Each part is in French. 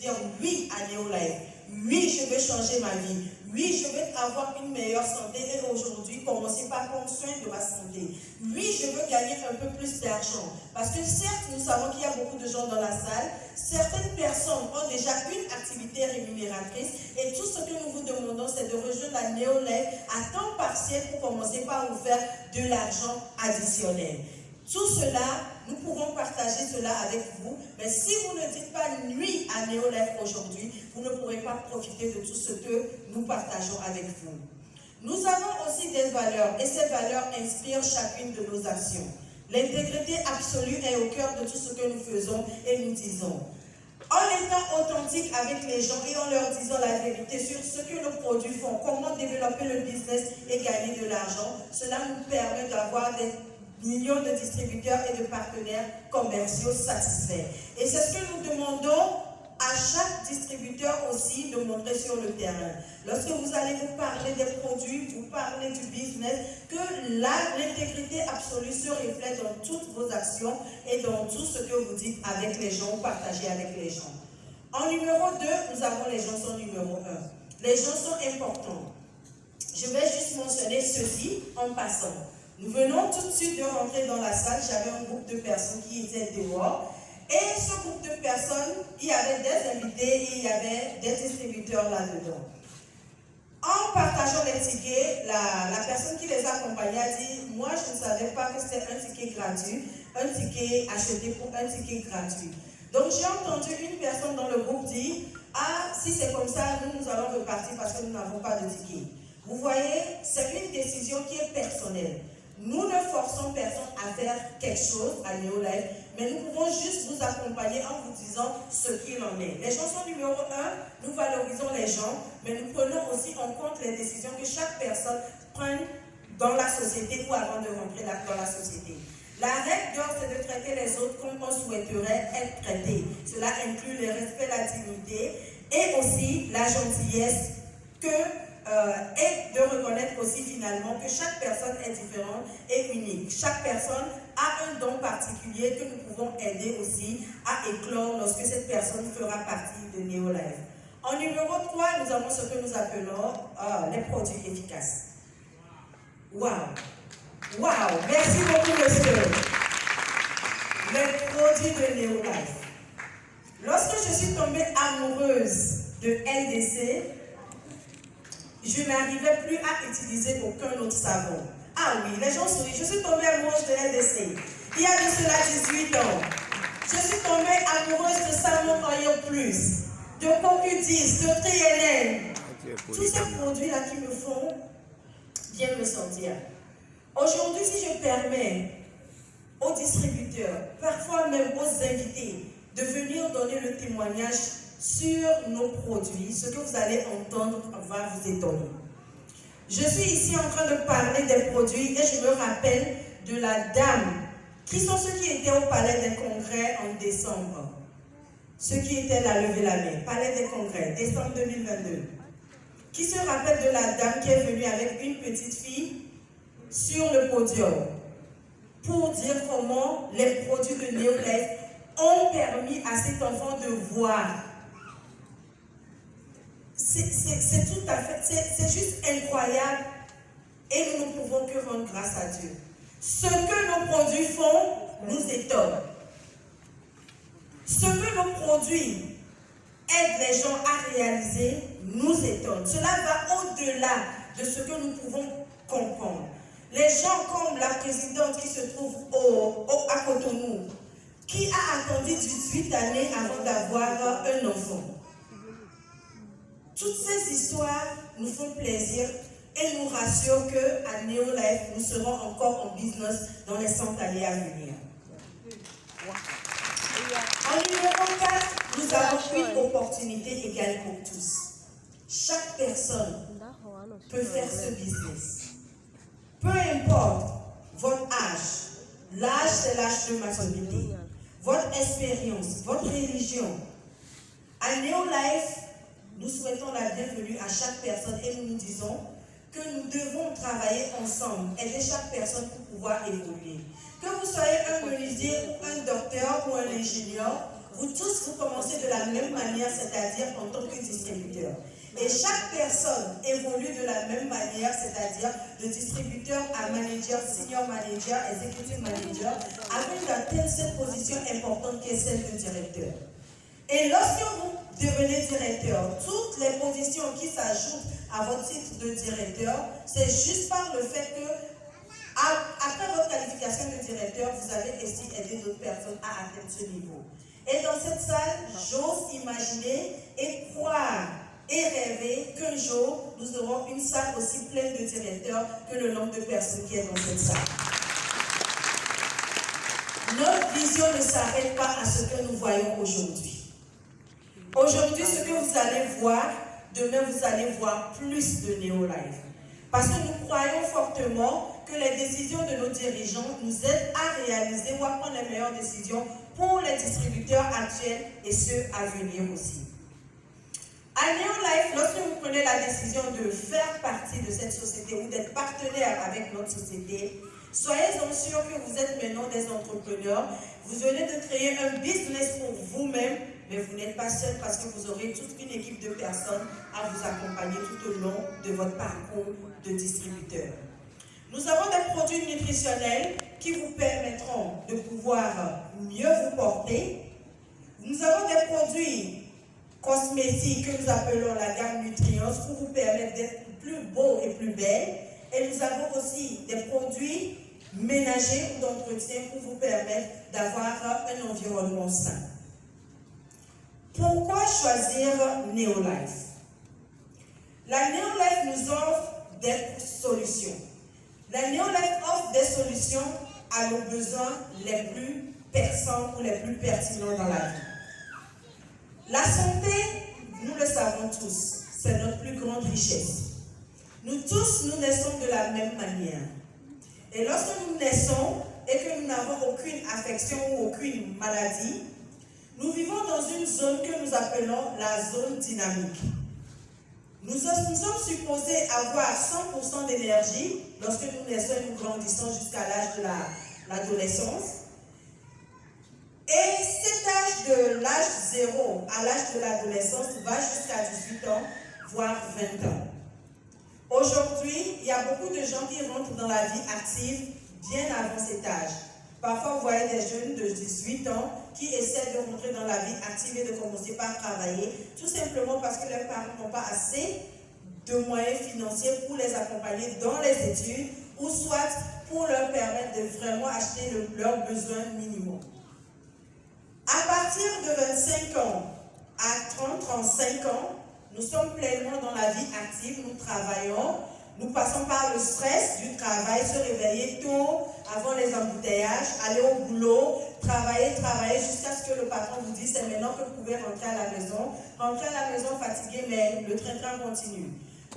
dire oui à Néolife. Oui, je veux changer ma vie. Oui, je veux avoir une meilleure santé et aujourd'hui commencer par prendre soin de ma santé. Oui, je veux gagner un peu plus d'argent. Parce que certes, nous savons qu'il y a beaucoup de gens dans la salle. Certaines personnes ont déjà une activité rémunératrice et tout ce que nous vous demandons, c'est de rejoindre la Néolife à temps partiel pour commencer par vous faire de l'argent additionnel. Tout cela, nous pouvons partager cela avec vous, mais si vous ne dites pas nuit à Néolife aujourd'hui, vous ne pourrez pas profiter de tout ce que nous partageons avec vous. Nous avons aussi des valeurs et ces valeurs inspirent chacune de nos actions. L'intégrité absolue est au cœur de tout ce que nous faisons et nous disons. En étant authentique avec les gens et en leur disant la vérité sur ce que nos produits font, comment développer le business et gagner de l'argent, cela nous permet d'avoir des millions de distributeurs et de partenaires commerciaux satisfaits. Et c'est ce que nous demandons à chaque distributeur aussi de montrer sur le terrain. Lorsque vous allez vous parler des produits, vous parlez du business, que l'intégrité absolue se reflète dans toutes vos actions et dans tout ce que vous dites avec les gens, partagez avec les gens. En numéro 2, nous avons les gens sont numéro 1. Les gens sont importants. Je vais juste mentionner ceci en passant. Nous venons tout de suite de rentrer dans la salle, j'avais un groupe de personnes qui étaient dehors. Et ce groupe de personnes, il y avait des invités et il y avait des distributeurs là-dedans. En partageant les tickets, la personne qui les accompagnait a dit « Moi, je ne savais pas que c'était un ticket gratuit, un ticket acheté pour un ticket gratuit. » Donc, j'ai entendu une personne dans le groupe dire « Ah, si c'est comme ça, nous allons repartir parce que nous n'avons pas de ticket. » Vous voyez, c'est une décision qui est personnelle. Nous ne forçons personne à faire quelque chose à Néolife, mais nous pouvons juste vous accompagner en vous disant ce qu'il en est. Les gens sont numéro 1, nous valorisons les gens, mais nous prenons aussi en compte les décisions que chaque personne prenne dans la société ou avant de rentrer dans la société. La règle d'or, c'est de traiter les autres comme on souhaiterait être traité. Cela inclut le respect, la dignité et aussi la gentillesse et de reconnaître aussi finalement que chaque personne est différente et unique. Chaque personne a un don particulier que nous pouvons aider aussi à éclore lorsque cette personne fera partie de Néolife. En numéro 3, nous avons ce que nous appelons les produits efficaces. Waouh! Waouh! Merci beaucoup, monsieur. Les produits de Néolife. Lorsque je suis tombée amoureuse de LDC, je n'arrivais plus à utiliser aucun autre savon. Ah oui, les gens sourient. Je suis tombée amoureuse de LDC. Il y a de cela 18 ans. Je suis tombée amoureuse de savon Oil Plus, de Cocudis, de Triellen. Tous ces produits-là qui me font bien me sentir. Aujourd'hui, si je permets aux distributeurs, parfois même aux invités, de venir donner le témoignage sur nos produits, ce que vous allez entendre va vous étonner. Je suis ici en train de parler des produits et je me rappelle de la dame, qui sont ceux qui étaient au Palais des Congrès en décembre. Ceux qui étaient là, levez la main. Palais des Congrès, décembre 2022. Qui se rappelle de la dame qui est venue avec une petite fille sur le podium pour dire comment les produits de Néolife ont permis à cet enfant de voir. C'est tout à fait, c'est juste incroyable et nous ne pouvons que rendre grâce à Dieu. Ce que nos produits font nous étonne. Ce que nos produits aident les gens à réaliser nous étonne. Cela va au-delà de ce que nous pouvons comprendre. Les gens comme la présidente qui se trouve à Cotonou, qui a attendu 18 années avant d'avoir un enfant. Toutes ces histoires nous font plaisir et nous rassurent qu'à Néolife, nous serons encore en business dans les 100 années à venir. En numéro 4, nous avons une opportunité égale pour tous. Chaque personne peut faire ce business. Peu importe votre âge, l'âge c'est l'âge de maturité, votre expérience, votre religion. À Néolife, nous souhaitons la bienvenue à chaque personne et nous nous disons que nous devons travailler ensemble, aider chaque personne pour pouvoir évoluer. Que vous soyez un menuisier ou un docteur ou un ingénieur, vous tous, vous commencez de la même manière, c'est-à-dire en tant que distributeur. Et chaque personne évolue de la même manière, c'est-à-dire de distributeur à manager, senior manager, executive manager, avec d'atteindre cette position importante qui est celle de directeur. Et lorsque vous devenez directeur, toutes les positions qui s'ajoutent à votre titre de directeur, c'est juste par le fait que, après votre qualification de directeur, vous avez aussi aidé d'autres personnes à atteindre ce niveau. Et dans cette salle, j'ose imaginer et croire et rêver qu'un jour, nous aurons une salle aussi pleine de directeurs que le nombre de personnes qui est dans cette salle. Notre vision ne s'arrête pas à ce que nous voyons aujourd'hui. Aujourd'hui, ce que vous allez voir, demain vous allez voir plus de Néolife. Parce que nous croyons fortement que les décisions de nos dirigeants nous aident à réaliser ou à prendre les meilleures décisions pour les distributeurs actuels et ceux à venir aussi. À Néolife, lorsque vous prenez la décision de faire partie de cette société ou d'être partenaire avec notre société, soyez-en sûrs que vous êtes maintenant des entrepreneurs. Vous venez de créer un business pour vous-même, mais vous n'êtes pas seul parce que vous aurez toute une équipe de personnes à vous accompagner tout au long de votre parcours de distributeur. Nous avons des produits nutritionnels qui vous permettront de pouvoir mieux vous porter. Nous avons des produits cosmétiques que nous appelons la gamme Nutrients pour vous permettre d'être plus beau et plus belle. Et nous avons aussi des produits ménagers ou d'entretien pour vous permettre d'avoir un environnement sain. Pourquoi choisir Néolife? La Néolife nous offre des solutions. La Néolife offre des solutions à nos besoins les plus perçants ou les plus pertinents dans la vie. La santé, nous le savons tous, c'est notre plus grande richesse. Nous tous, nous naissons de la même manière. Et lorsque nous naissons et que nous n'avons aucune affection ou aucune maladie, nous vivons dans une zone que nous appelons la zone dynamique. Nous sommes supposés avoir 100% d'énergie lorsque nous naissons et nous grandissons jusqu'à l'âge de l'adolescence. Et cet âge de l'âge 0 à l'âge de l'adolescence va jusqu'à 18 ans, voire 20 ans. Aujourd'hui, il y a beaucoup de gens qui rentrent dans la vie active bien avant cet âge. Parfois, vous voyez des jeunes de 18 ans qui essaient de rentrer dans la vie active et de commencer par travailler, tout simplement parce que leurs parents n'ont pas assez de moyens financiers pour les accompagner dans les études ou soit pour leur permettre de vraiment acheter leurs besoins minimaux. À partir de 25 ans à 30-35 ans, nous sommes pleinement dans la vie active, nous travaillons, nous passons par le stress du travail, se réveiller tôt, avant les embouteillages, aller au boulot, travailler jusqu'à ce que le patron vous dise c'est maintenant que vous pouvez rentrer à la maison. Rentrer à la maison fatigué, mais le train-train continue.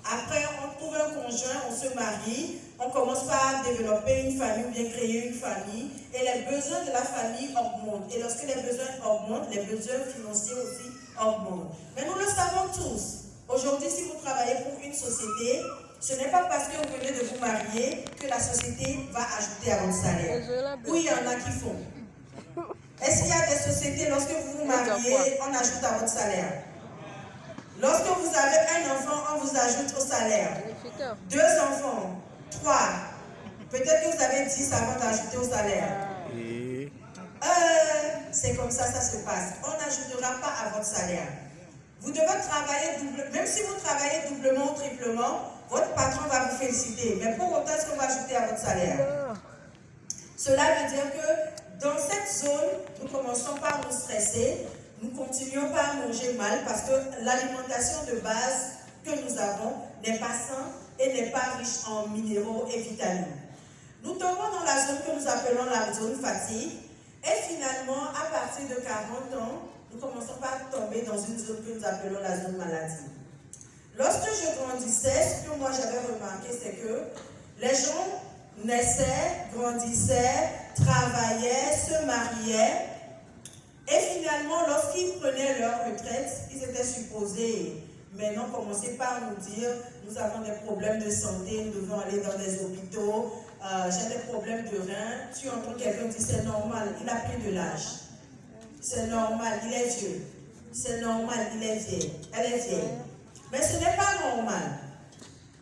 Après, on trouve un conjoint, on se marie, on commence par développer une famille ou bien créer une famille et les besoins de la famille augmentent. Et lorsque les besoins augmentent, les besoins financiers aussi augmentent. Mais nous le savons tous. Aujourd'hui, si vous travaillez pour une société, ce n'est pas parce que vous venez de vous marier que la société va ajouter à votre salaire. Oui, il y en a qui font. Est-ce qu'il y a des sociétés, lorsque vous vous mariez, on ajoute à votre salaire? Lorsque vous avez un enfant, on vous ajoute au salaire. 2 enfants, 3. Peut-être que vous avez 10 avant d'ajouter au salaire. C'est comme ça se passe. On n'ajoutera pas à votre salaire. Vous devez travailler doublement. Même si vous travaillez doublement ou triplement, votre patron va vous féliciter. Mais pour autant, est-ce qu'on va ajouter à votre salaire? Cela veut dire que dans cette zone, nous commençons par nous stresser. Nous continuons par manger mal parce que l'alimentation de base que nous avons n'est pas saine et n'est pas riche en minéraux et vitamines. Nous tombons dans la zone que nous appelons la zone fatigue et finalement, à partir de 40 ans, nous commençons par tomber dans une zone que nous appelons la zone maladie. Lorsque je grandissais, ce que moi j'avais remarqué, c'est que les gens naissaient, grandissaient, travaillaient, se mariaient. Et finalement, lorsqu'ils prenaient leur retraite, ils étaient supposés maintenant commencer par nous dire nous avons des problèmes de santé, nous devons aller dans des hôpitaux, j'ai des problèmes de reins. Tu entends quelqu'un dire c'est normal, il a pris de l'âge. c'est normal, il est vieux. C'est normal, il est vieille. Elle est vieille. Mais ce n'est pas normal.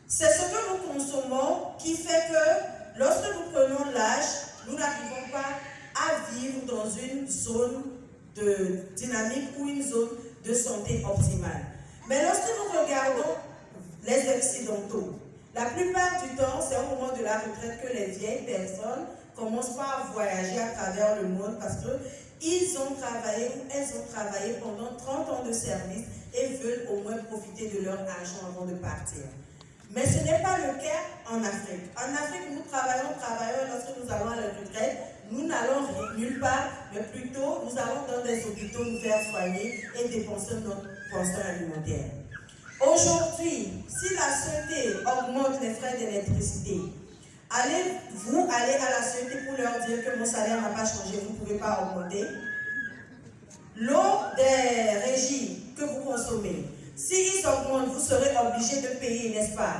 C'est ce que nous consommons qui fait que lorsque nous prenons l'âge, nous n'arrivons pas à vivre dans une zone de dynamique ou une zone de santé optimale. Mais lorsque nous regardons les Occidentaux, la plupart du temps, c'est au moment de la retraite que les vieilles personnes commencent par voyager à travers le monde parce qu'ils ont travaillé ou elles ont travaillé pendant 30 ans de service et veulent au moins profiter de leur argent avant de partir. Mais ce n'est pas le cas en Afrique. En Afrique, nous travaillons, lorsque nous allons à la retraite, nous n'allons nulle part, mais plutôt nous allons dans des hôpitaux nous faire soigner et dépenser notre pension alimentaire. Aujourd'hui, si la santé augmente les frais d'électricité, allez-vous aller à la santé pour leur dire que mon salaire n'a pas changé, vous ne pouvez pas augmenter? L'eau des régies que vous consommez, s'ils augmentent, vous serez obligé de payer, n'est-ce pas?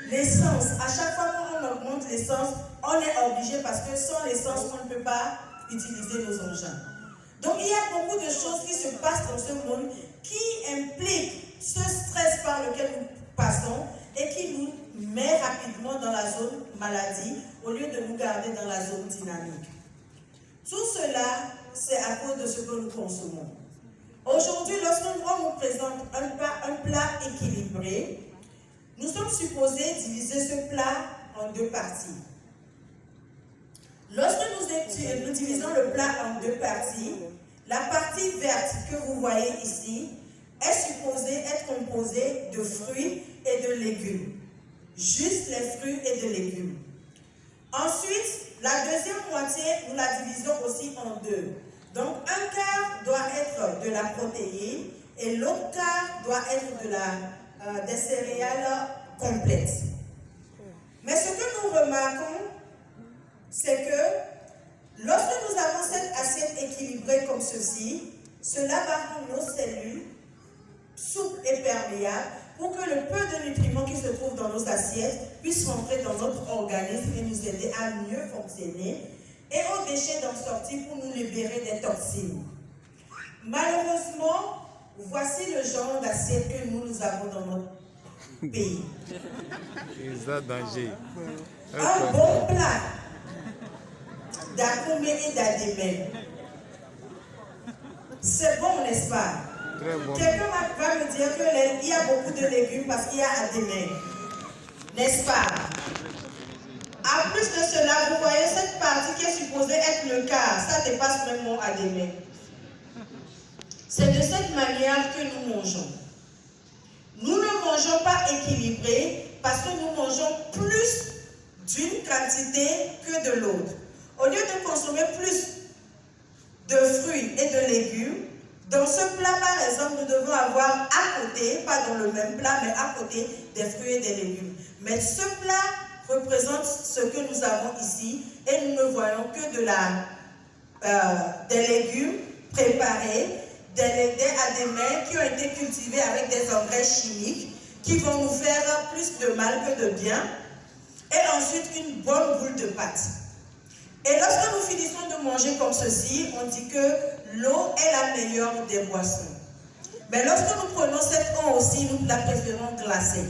L'essence, à chaque fois qu'on augmente l'essence, on est obligé parce que sans l'essence, on ne peut pas utiliser nos engins. Donc il y a beaucoup de choses qui se passent dans ce monde qui impliquent ce stress par lequel nous passons et qui nous met rapidement dans la zone maladie au lieu de nous garder dans la zone dynamique. Tout cela, c'est à cause de ce que nous consommons. Aujourd'hui, lorsqu'on nous présente un plat équilibré, nous sommes supposés diviser ce plat en deux parties. Lorsque nous divisons le plat en deux parties, la partie verte que vous voyez ici est supposée être composée de fruits et de légumes. Juste les fruits et de légumes. Ensuite, la deuxième moitié, nous la divisons aussi en deux. Donc, un quart doit être de la protéine et l'autre quart doit être des céréales complètes. Mais ce que nous remarquons, c'est que lorsque nous avons cette assiette équilibrée comme ceci, cela va rendre nos cellules souples et perméables pour que le peu de nutriments qui se trouvent dans nos assiettes puissent rentrer dans notre organisme et nous aider à mieux fonctionner et aux déchets d'en sortir pour nous libérer des toxines. Malheureusement, voici le genre d'assiette que nous avons dans notre pays. Un bon plat d'akoumé et d'adémé. C'est bon, n'est-ce pas? Bon. Quelqu'un va me dire qu'il y a beaucoup de légumes parce qu'il y a adémé. N'est-ce pas? En plus de cela, vous voyez cette partie qui est supposée être le quart, ça dépasse même mon adémé. C'est de cette manière que nous mangeons. Nous ne mangeons pas équilibré parce que nous mangeons plus d'une quantité que de l'autre. Au lieu de consommer plus de fruits et de légumes, dans ce plat, par exemple, nous devons avoir à côté, pas dans le même plat, mais à côté des fruits et des légumes. Mais ce plat représente ce que nous avons ici et nous ne voyons que des légumes préparés, des adémés qui ont été cultivés avec des engrais chimiques qui vont nous faire plus de mal que de bien et ensuite une bonne boule de pâte. Et lorsque nous finissons de manger comme ceci, on dit que l'eau est la meilleure des boissons. Mais lorsque nous prenons cette eau aussi, nous la préférons glacée.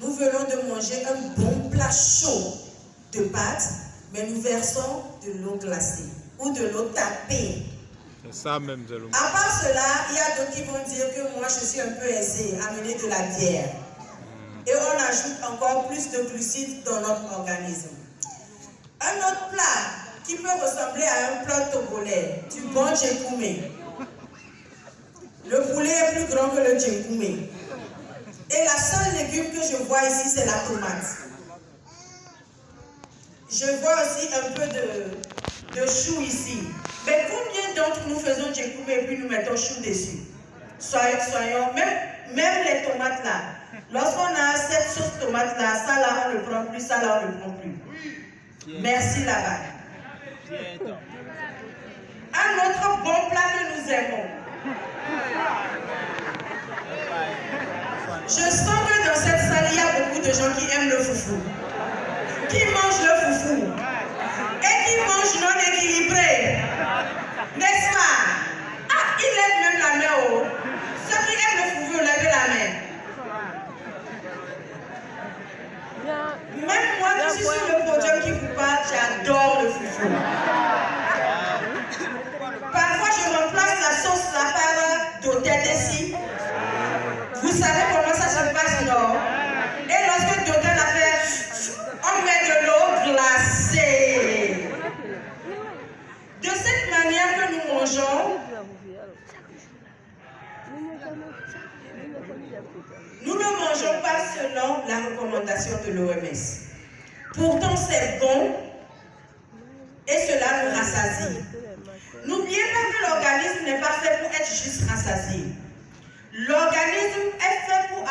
Nous venons de manger un bon plat chaud de pâtes, mais nous versons de l'eau glacée ou de l'eau tapée. C'est ça même de l'eau. À part cela, il y a d'autres qui vont dire que moi je suis un peu aisé, amener de la bière. Et on ajoute encore plus de glucides dans notre organisme. Un autre plat qui peut ressembler à un plat togolais, du bon djenkoumé. Le poulet est plus grand que le djenkoumé. Et la seule légume que je vois ici, c'est la tomate. Je vois aussi un peu de chou ici. Mais combien d'entre nous faisons djenkoumé et puis nous mettons chou dessus? Soyons, même les tomates là. Lorsqu'on a cette sauce tomate là, ça là on ne le prend plus, ça là on ne le prend plus. Merci là-bas. Un autre bon plat que nous aimons. Je sens que dans cette salle, il y a beaucoup de gens qui aiment le foufou. Qui mangent le foufou. Et qui mangent non équilibré. N'est-ce pas? Total ici. Vous savez comment ça se passe, non? Et lorsque Total a fait, on met de l'eau glacée. De cette manière que nous mangeons, nous ne mangeons pas selon la recommandation de l'OMS. Pourtant, c'est bon et cela nous rassasie. N'oubliez pas que l'organisme n'est pas fait pour être juste rassasié. L'organisme est fait pour